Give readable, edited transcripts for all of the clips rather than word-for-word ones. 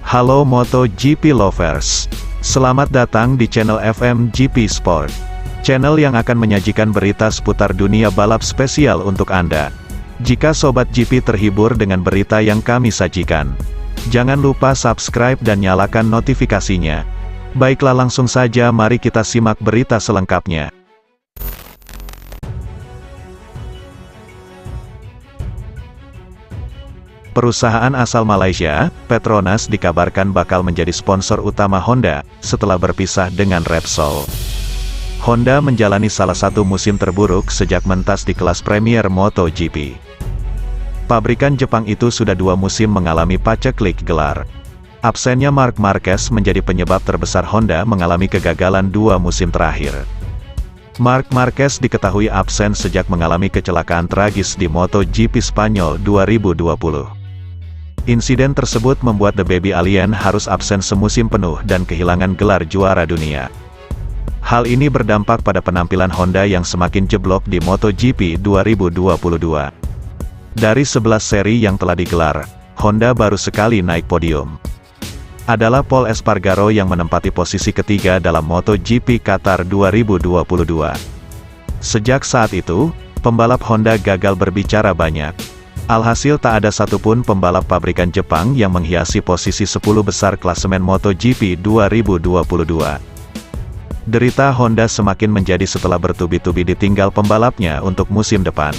Halo MotoGP lovers, selamat datang di channel FMGP Sport, channel yang akan menyajikan berita seputar dunia balap spesial untuk Anda. Jika Sobat GP terhibur dengan berita yang kami sajikan, jangan lupa subscribe dan nyalakan notifikasinya. Baiklah, langsung saja mari kita simak berita selengkapnya. Perusahaan asal Malaysia, Petronas dikabarkan bakal menjadi sponsor utama Honda, setelah berpisah dengan Repsol. Honda menjalani salah satu musim terburuk sejak mentas di kelas Premier MotoGP. Pabrikan Jepang itu sudah 2 musim mengalami paceklik gelar. Absennya Marc Marquez menjadi penyebab terbesar Honda mengalami kegagalan 2 musim terakhir. Marc Marquez diketahui absen sejak mengalami kecelakaan tragis di MotoGP Spanyol 2020. Insiden tersebut membuat The Baby Alien harus absen semusim penuh dan kehilangan gelar juara dunia. Hal ini berdampak pada penampilan Honda yang semakin jeblok di MotoGP 2022. Dari 11 seri yang telah digelar, Honda baru sekali naik podium. Adalah Pol Espargaro yang menempati posisi ketiga dalam MotoGP Qatar 2022. Sejak saat itu, pembalap Honda gagal berbicara banyak. Alhasil tak ada satupun pembalap pabrikan Jepang yang menghiasi posisi 10 besar klasemen MotoGP 2022. Derita Honda semakin menjadi setelah bertubi-tubi ditinggal pembalapnya untuk musim depan.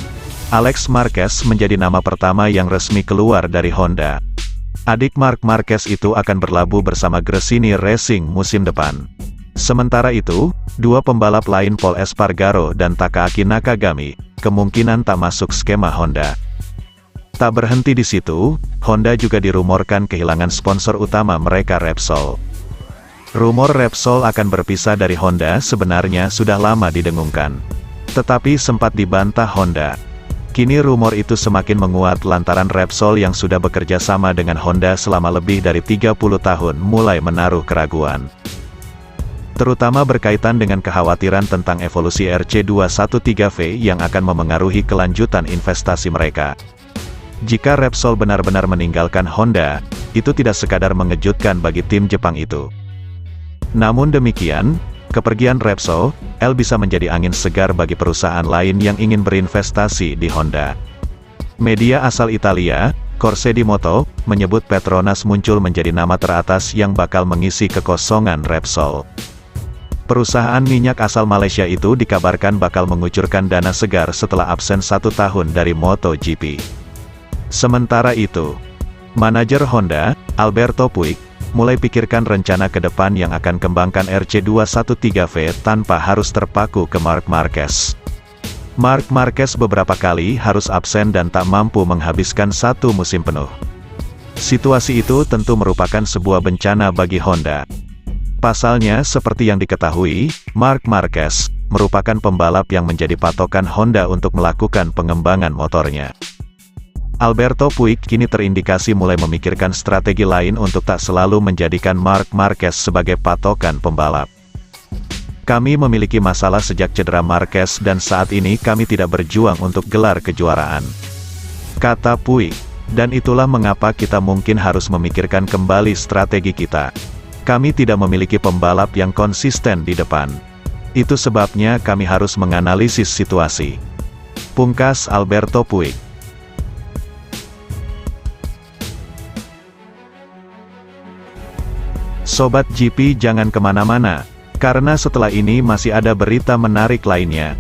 Alex Marquez menjadi nama pertama yang resmi keluar dari Honda. Adik Marc Marquez itu akan berlabuh bersama Gresini Racing musim depan. Sementara itu, 2 pembalap lain Pol Espargaro dan Takaaki Nakagami, kemungkinan tak masuk skema Honda. Tak berhenti di situ, Honda juga dirumorkan kehilangan sponsor utama mereka Repsol. Rumor Repsol akan berpisah dari Honda sebenarnya sudah lama didengungkan. Tetapi sempat dibantah Honda. Kini rumor itu semakin menguat lantaran Repsol yang sudah bekerja sama dengan Honda selama lebih dari 30 tahun mulai menaruh keraguan. Terutama berkaitan dengan kekhawatiran tentang evolusi RC213V yang akan memengaruhi kelanjutan investasi mereka. Jika Repsol benar-benar meninggalkan Honda, itu tidak sekadar mengejutkan bagi tim Jepang itu. Namun demikian, kepergian Repsol bisa menjadi angin segar bagi perusahaan lain yang ingin berinvestasi di Honda. Media asal Italia, Corse di Moto, menyebut Petronas muncul menjadi nama teratas yang bakal mengisi kekosongan Repsol. Perusahaan minyak asal Malaysia itu dikabarkan bakal mengucurkan dana segar setelah absen 1 tahun dari MotoGP. Sementara itu, manajer Honda, Alberto Puig, mulai pikirkan rencana ke depan yang akan kembangkan RC213V tanpa harus terpaku ke Marc Marquez. Marc Marquez beberapa kali harus absen dan tak mampu menghabiskan 1 musim penuh. Situasi itu tentu merupakan sebuah bencana bagi Honda. Pasalnya, seperti yang diketahui, Marc Marquez merupakan pembalap yang menjadi patokan Honda untuk melakukan pengembangan motornya. Alberto Puig kini terindikasi mulai memikirkan strategi lain untuk tak selalu menjadikan Marc Marquez sebagai patokan pembalap. Kami memiliki masalah sejak cedera Marquez dan saat ini kami tidak berjuang untuk gelar kejuaraan, kata Puig. Dan itulah mengapa kita mungkin harus memikirkan kembali strategi kita. Kami tidak memiliki pembalap yang konsisten di depan. Itu sebabnya kami harus menganalisis situasi, pungkas Alberto Puig. Sobat GP jangan kemana-mana, karena setelah ini masih ada berita menarik lainnya.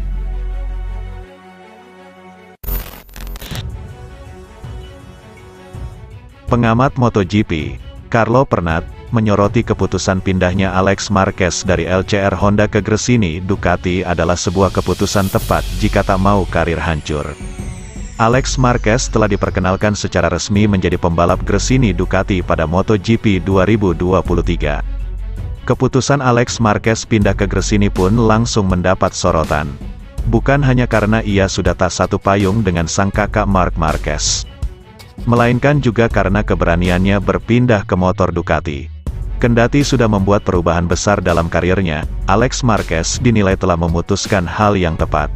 Pengamat MotoGP, Carlo Pernat, menyoroti keputusan pindahnya Alex Marquez dari LCR Honda ke Gresini Ducati adalah sebuah keputusan tepat jika tak mau karir hancur. Alex Marquez telah diperkenalkan secara resmi menjadi pembalap Gresini Ducati pada MotoGP 2023. Keputusan Alex Marquez pindah ke Gresini pun langsung mendapat sorotan. Bukan hanya karena ia sudah tak satu payung dengan sang kakak Marc Marquez, melainkan juga karena keberaniannya berpindah ke motor Ducati. Kendati sudah membuat perubahan besar dalam karirnya, Alex Marquez dinilai telah memutuskan hal yang tepat.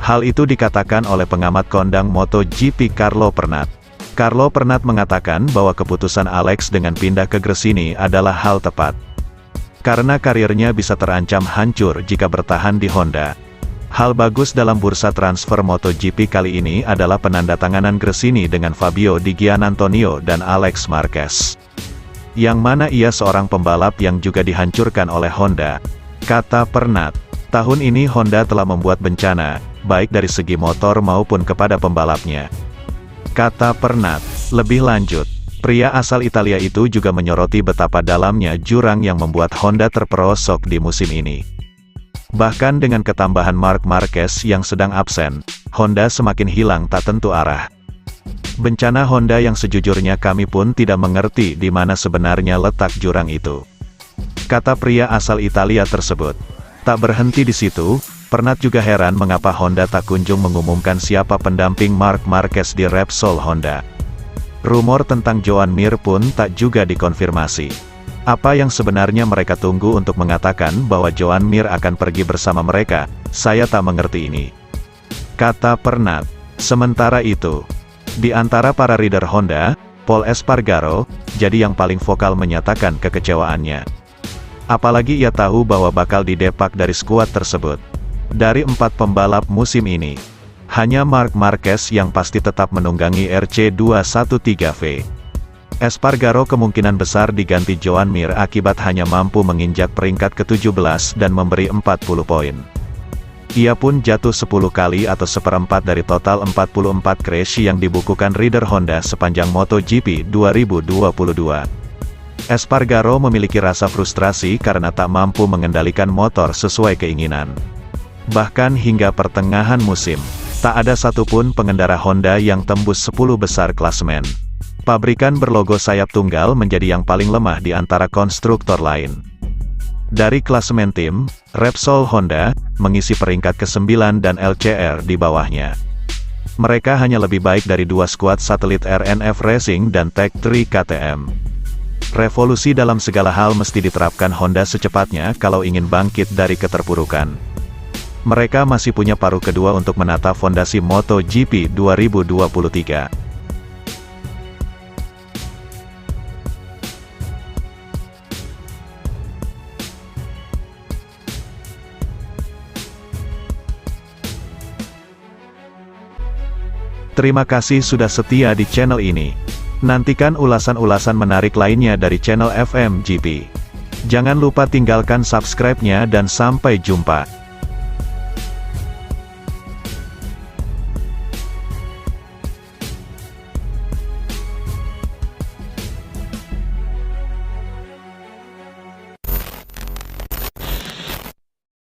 Hal itu dikatakan oleh pengamat kondang MotoGP Carlo Pernat. Carlo Pernat mengatakan bahwa keputusan Alex dengan pindah ke Gresini adalah hal tepat. Karena karirnya bisa terancam hancur jika bertahan di Honda. Hal bagus dalam bursa transfer MotoGP kali ini adalah penandatanganan Gresini dengan Fabio Di Giannantonio dan Alex Marquez. Yang mana ia seorang pembalap yang juga dihancurkan oleh Honda. Kata Pernat, tahun ini Honda telah membuat bencana, baik dari segi motor maupun kepada pembalapnya. Kata Pernat, lebih lanjut, pria asal Italia itu juga menyoroti betapa dalamnya jurang yang membuat Honda terperosok di musim ini. Bahkan dengan ketambahan Marc Marquez yang sedang absen, Honda semakin hilang tak tentu arah. Bencana Honda yang sejujurnya kami pun tidak mengerti di mana sebenarnya letak jurang itu. Kata pria asal Italia tersebut. Tak berhenti di situ, Pernat juga heran mengapa Honda tak kunjung mengumumkan siapa pendamping Marc Marquez di Repsol Honda. Rumor tentang Joan Mir pun tak juga dikonfirmasi. Apa yang sebenarnya mereka tunggu untuk mengatakan bahwa Joan Mir akan pergi bersama mereka, saya tak mengerti ini. Kata Pernat. Sementara itu, di antara para rider Honda, Pol Espargaro, jadi yang paling vokal menyatakan kekecewaannya. Apalagi ia tahu bahwa bakal didepak dari skuad tersebut. Dari 4 pembalap musim ini, hanya Marc Marquez yang pasti tetap menunggangi RC213V. Espargaro kemungkinan besar diganti Joan Mir akibat hanya mampu menginjak peringkat ke-17 dan memberi 40 poin. Ia pun jatuh 10 kali atau seperempat dari total 44 crash yang dibukukan rider Honda sepanjang MotoGP 2022. Espargaro memiliki rasa frustrasi karena tak mampu mengendalikan motor sesuai keinginan. Bahkan hingga pertengahan musim, tak ada satupun pengendara Honda yang tembus 10 besar klasemen. Pabrikan berlogo sayap tunggal menjadi yang paling lemah di antara konstruktor lain. Dari klasemen tim, Repsol Honda mengisi peringkat ke-9 dan LCR di bawahnya. Mereka hanya lebih baik dari 2 skuad satelit RNF Racing dan Tech 3 KTM. Revolusi dalam segala hal mesti diterapkan Honda secepatnya kalau ingin bangkit dari keterpurukan. Mereka masih punya paruh kedua untuk menata fondasi MotoGP 2023. Terima kasih sudah setia di channel ini. Nantikan ulasan-ulasan menarik lainnya dari channel FMGP. Jangan lupa tinggalkan subscribe-nya dan sampai jumpa.